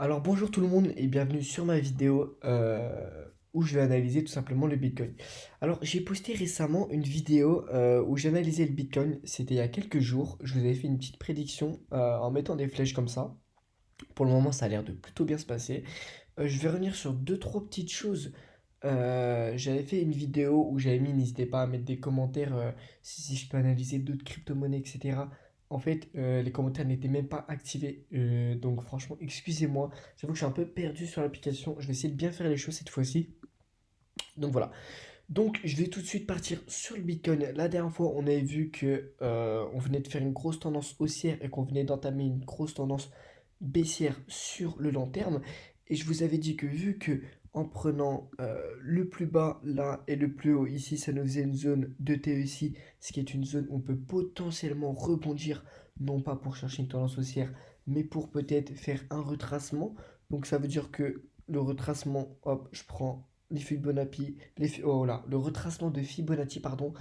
Alors bonjour tout le monde et bienvenue sur ma vidéo où je vais analyser tout simplement le Bitcoin. Alors j'ai posté récemment une vidéo où j'analysais le Bitcoin, c'était il y a quelques jours, je vous avais fait une petite prédiction en mettant des flèches comme ça. Pour le moment ça a l'air de plutôt bien se passer. Je vais revenir sur deux trois petites choses. J'avais fait une vidéo où j'avais mis, n'hésitez pas à mettre des commentaires si je peux analyser d'autres crypto-monnaies, etc. En fait, les commentaires n'étaient même pas activés. Donc franchement, excusez-moi. J'avoue que je suis un peu perdu sur l'application. Je vais essayer de bien faire les choses cette fois-ci. Donc voilà. Donc je vais tout de suite partir sur le Bitcoin. La dernière fois, on avait vu que on venait de faire une grosse tendance haussière et qu'on venait d'entamer une grosse tendance baissière sur le long terme. Et je vous avais dit que vu que en prenant le plus bas là et le plus haut ici, ça nous faisait une zone de TE ici, ce qui est une zone où on peut potentiellement rebondir, non pas pour chercher une tendance haussière, mais pour peut-être faire un retracement. Donc ça veut dire que le retracement, hop, je prends les Fibonacci, oh là, le retracement de Fibonacci, pardon,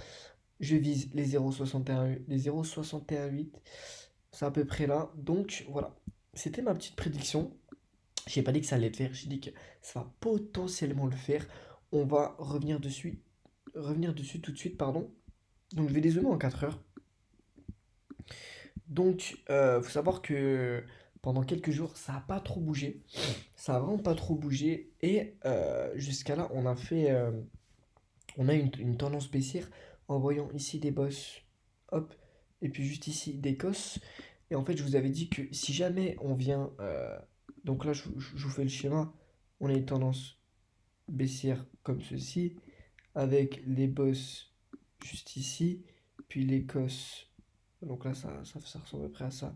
je vise les 0,61, les 0,618, c'est à peu près là. Donc voilà, c'était ma petite prédiction. J'ai pas dit que ça allait le faire, j'ai dit que ça va potentiellement le faire. On va revenir dessus tout de suite, pardon. Donc je vais dézoomer en 4 heures. Donc faut savoir que pendant quelques jours, ça a pas trop bougé. Ça a vraiment pas trop bougé. Et jusqu'à là, on a une tendance baissière en voyant ici des bosses, hop, et puis juste ici des cosses. Et en fait, je vous avais dit que si jamais on vient, donc là, je vous fais le schéma, on a une tendance baissière comme ceci, avec les bosses juste ici, puis les cosses, donc là, ça ressemble à peu près à ça,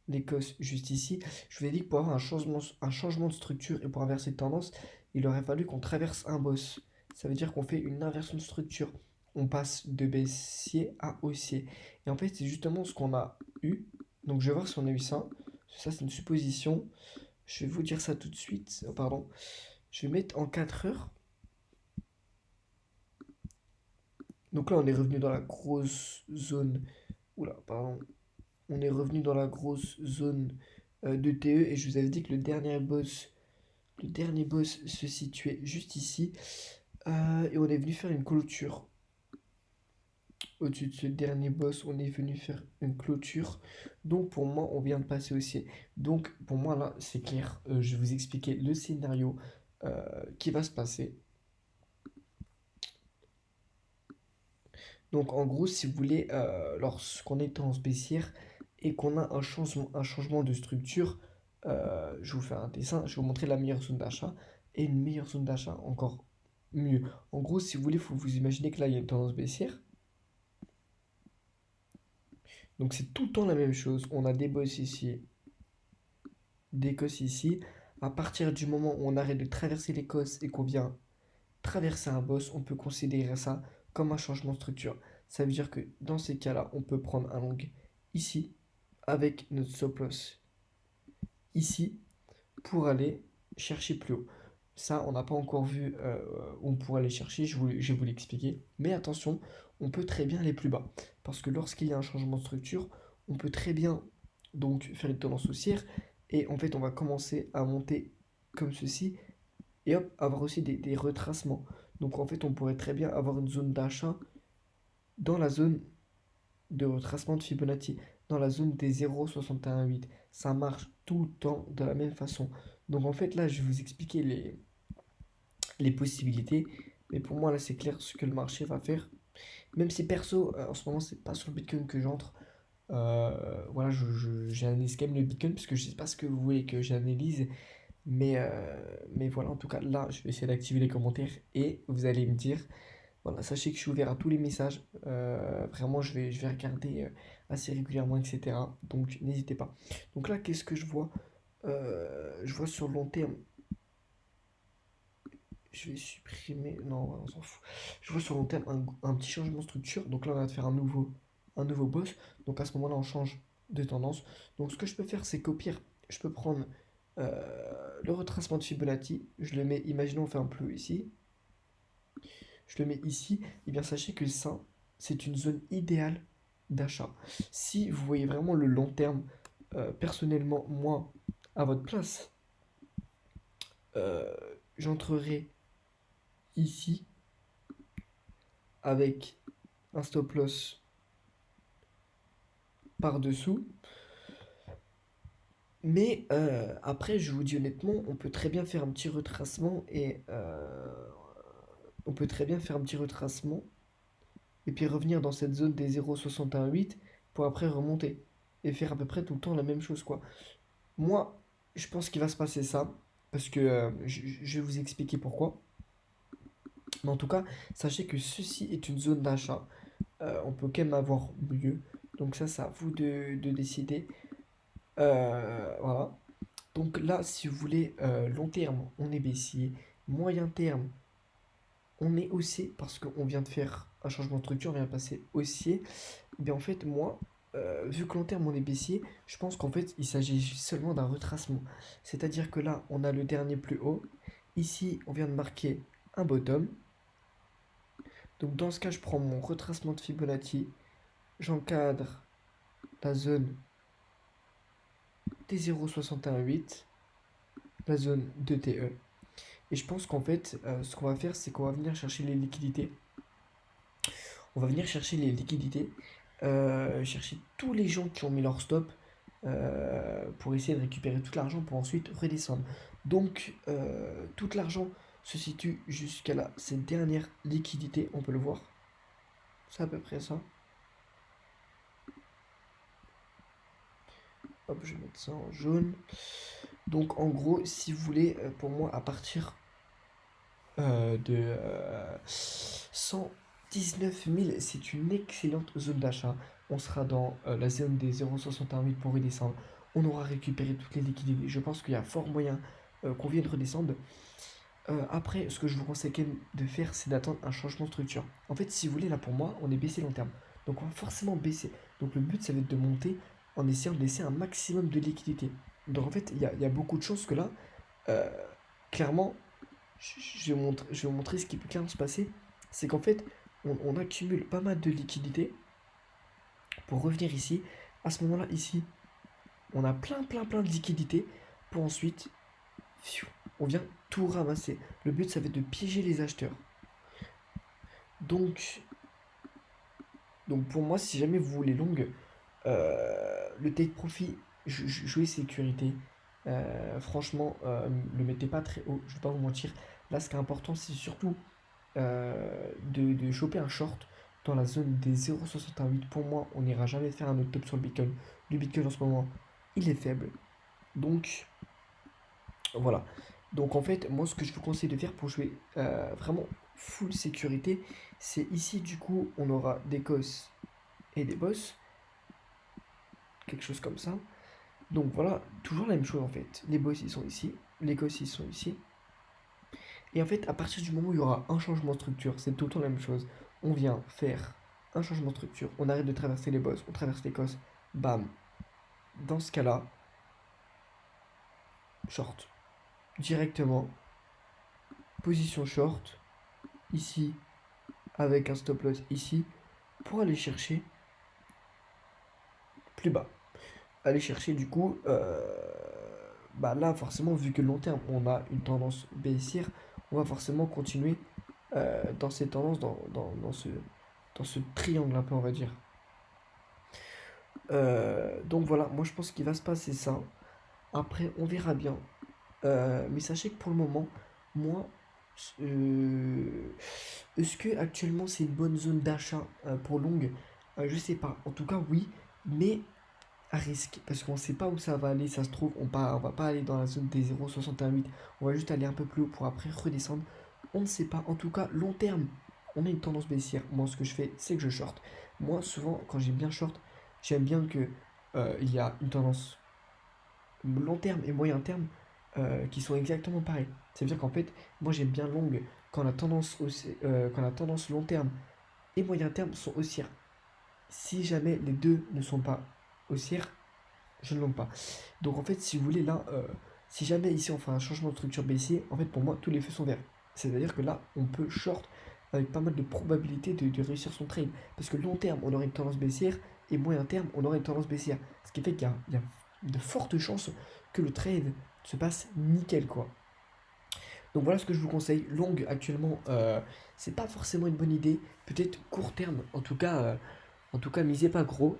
les cosses juste ici. Je vous ai dit que pour avoir un changement de structure et pour inverser de tendance, il aurait fallu qu'on traverse un boss. Ça veut dire qu'on fait une inversion de structure. On passe de baissier à haussier. Et en fait, c'est justement ce qu'on a eu. Donc, je vais voir si on a eu ça. Ça, c'est une supposition. Je vais vous dire ça tout de suite. Oh, pardon. Je vais mettre en 4 heures. Donc là, on est revenu dans la grosse zone. Oula, pardon. On est revenu dans la grosse zone de TE. Et je vous avais dit que le dernier boss se situait juste ici. Et on est venu faire une clôture. Au-dessus de ce dernier boss, on est venu faire une clôture. Donc pour moi, on vient de passer aussi. Donc pour moi, là, c'est clair. Je vais vous expliquer le scénario qui va se passer. Donc en gros, si vous voulez, lorsqu'on est en baissière et qu'on a un changement de structure, je vais vous faire un dessin, je vais vous montrer la meilleure zone d'achat et une meilleure zone d'achat encore mieux. En gros, si vous voulez, il faut vous imaginer que là, il y a une tendance baissière. Donc c'est tout le temps la même chose. On a des bosses ici, des cosses ici. À partir du moment où on arrête de traverser les cosses et qu'on vient traverser un boss, on peut considérer ça comme un changement de structure. Ça veut dire que dans ces cas-là, on peut prendre un long ici avec notre stop loss ici pour aller chercher plus haut. Ça, on n'a pas encore vu où on pourrait aller chercher, je vais vous l'expliquer. Mais attention, on peut très bien aller plus bas. Parce que lorsqu'il y a un changement de structure, on peut très bien donc faire une tendance haussière. Et en fait, on va commencer à monter comme ceci. Et hop, avoir aussi des retracements. Donc en fait, on pourrait très bien avoir une zone d'achat dans la zone de retracement de Fibonacci, dans la zone des 0,618. Ça marche tout le temps de la même façon. Donc en fait, là, je vais vous expliquer les possibilités. Mais pour moi, là, c'est clair ce que le marché va faire. Même si perso, en ce moment, c'est pas sur le Bitcoin que j'entre. Voilà, j'analyse quand même le Bitcoin parce que je sais pas ce que vous voulez que j'analyse. Mais voilà, en tout cas, là, je vais essayer d'activer les commentaires et vous allez me dire. Voilà, sachez que je suis ouvert à tous les messages. Vraiment, je vais regarder assez régulièrement, etc. Donc, n'hésitez pas. Donc là, qu'est-ce que je vois? Je vois sur le long terme. Je vais supprimer. Non, on s'en fout. Je vois sur le long terme un petit changement de structure. Donc là, on va faire un nouveau boss. Donc à ce moment-là, on change de tendance. Donc ce que je peux faire, c'est qu'au pire, je peux prendre le retracement de Fibonacci. Je le mets, imaginons, on fait un plus ici. Je le mets ici, et bien sachez que ça, c'est une zone idéale d'achat. Si vous voyez vraiment le long terme, personnellement, moi, à votre place, euh, j'entrerai ici avec un stop loss par-dessous. Mais après, je vous dis honnêtement, on peut très bien faire un petit retracement on peut très bien faire un petit retracement et puis revenir dans cette zone des 0,618 pour après remonter et faire à peu près tout le temps la même chose quoi. Moi, je pense qu'il va se passer ça parce que je vais vous expliquer pourquoi. Mais en tout cas, sachez que ceci est une zone d'achat. On peut quand même avoir mieux. Donc ça, c'est à vous de décider. Voilà. Donc là, si vous voulez, long terme, on est baissier. Moyen terme, on est haussier parce qu'on vient de faire un changement de structure, on vient de passer haussier. Mais en fait, moi, vu que long terme, on est baissier, je pense qu'en fait, il s'agit seulement d'un retracement. C'est-à-dire que là, on a le dernier plus haut. Ici, on vient de marquer un bottom. Donc dans ce cas, je prends mon retracement de Fibonacci. J'encadre la zone des 0,618, la zone de TE. Et je pense qu'en fait, ce qu'on va faire, c'est qu'on va venir chercher les liquidités. On va venir chercher les liquidités, chercher tous les gens qui ont mis leur stop pour essayer de récupérer tout l'argent pour ensuite redescendre. Donc, tout l'argent se situe jusqu'à là, cette dernière liquidité, on peut le voir. C'est à peu près ça. Hop, je vais mettre ça en jaune. Donc, en gros, si vous voulez, pour moi, à partir de 119 000, c'est une excellente zone d'achat. On sera dans la zone des 0,618 pour redescendre. On aura récupéré toutes les liquidités. Je pense qu'il y a fort moyen qu'on vienne redescendre. Après, ce que je vous conseille quand même de faire, c'est d'attendre un changement de structure. En fait, si vous voulez, là pour moi, on est baissé long terme. Donc on va forcément baisser. Donc le but, ça va être de monter en essayant de laisser un maximum de liquidité. Donc en fait, il y a beaucoup de chances que là, euh, clairement, je vais vous montrer ce qui peut clairement se passer. C'est qu'en fait, on accumule pas mal de liquidités pour revenir ici. À ce moment-là, ici, on a plein de liquidités pour ensuite, on vient tout ramasser. Le but, ça va être de piéger les acheteurs. Donc, donc pour moi, si jamais vous voulez longue, le take profit, jouez sécurité. Franchement, le mettez pas très haut, je vais pas vous mentir. Là, ce qui est important, c'est surtout de choper un short dans la zone des 0,68. Pour moi, on n'ira jamais faire un autre top sur le Bitcoin. Le Bitcoin en ce moment, il est faible. Donc, voilà. Donc, en fait, moi, ce que je vous conseille de faire pour jouer vraiment full sécurité, c'est ici, du coup, on aura des cos et des boss. Quelque chose comme ça. Donc, voilà, toujours la même chose en fait. Les boss, ils sont ici. Les cos, ils sont ici. Et en fait, à partir du moment où il y aura un changement de structure, c'est tout le temps la même chose. On vient faire un changement de structure, on arrête de traverser les boss, on traverse les cos, bam. Dans ce cas-là, short. Directement, position short, ici, avec un stop loss ici, pour aller chercher plus bas. Aller chercher du coup, bah là forcément, vu que long terme, on a une tendance baissière, on va forcément continuer dans ces tendances, dans ce triangle un peu, on va dire. Donc voilà, moi je pense qu'il va se passer ça. Après, on verra bien. Mais sachez que pour le moment, moi, euh, est-ce que actuellement c'est une bonne zone d'achat pour longue? Je sais pas. En tout cas, oui, mais à risque. Parce qu'on sait pas où ça va aller. Ça se trouve, on va pas aller dans la zone des 0,68. On va juste aller un peu plus haut pour après redescendre. On ne sait pas. En tout cas, long terme, on a une tendance baissière. Moi, ce que je fais, c'est que je short. Moi, souvent, quand j'aime bien short, j'aime bien que il y a une tendance long terme et moyen terme qui sont exactement pareils. C'est-à-dire qu'en fait, moi j'aime bien longue quand la tendance long terme et moyen terme sont haussières. Si jamais les deux ne sont pas haussières, je ne l'aime pas. Donc en fait, si vous voulez, là, si jamais ici on fait un changement de structure baissier, en fait pour moi tous les feux sont verts. C'est-à-dire que là, on peut short avec pas mal de probabilité de réussir son trade. Parce que long terme, on aurait une tendance baissière et moyen terme, on aurait une tendance baissière. Ce qui fait qu'il y a de fortes chances que le trade se passe nickel, quoi. Donc voilà ce que je vous conseille. Longue actuellement, c'est pas forcément une bonne idée. Peut-être court terme. En tout cas, misez pas gros.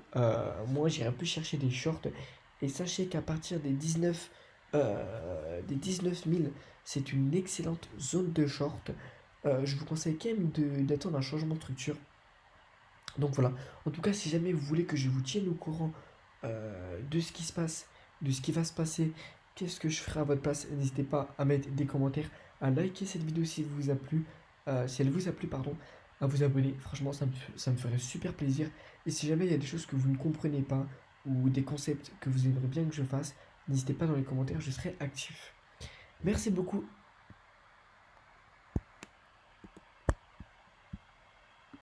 Moi, j'irai un peu chercher des shorts. Et sachez qu'à partir des 19 000, c'est une excellente zone de short. Je vous conseille quand même d'attendre un changement de structure. Donc voilà. En tout cas, si jamais vous voulez que je vous tienne au courant de ce qui se passe, de ce qui va se passer, qu'est-ce que je ferai à votre place, n'hésitez pas à mettre des commentaires, à liker cette vidéo si elle vous a plu, pardon, à vous abonner. Franchement, ça me ferait super plaisir. Et si jamais il y a des choses que vous ne comprenez pas ou des concepts que vous aimeriez bien que je fasse, n'hésitez pas dans les commentaires, je serai actif. Merci beaucoup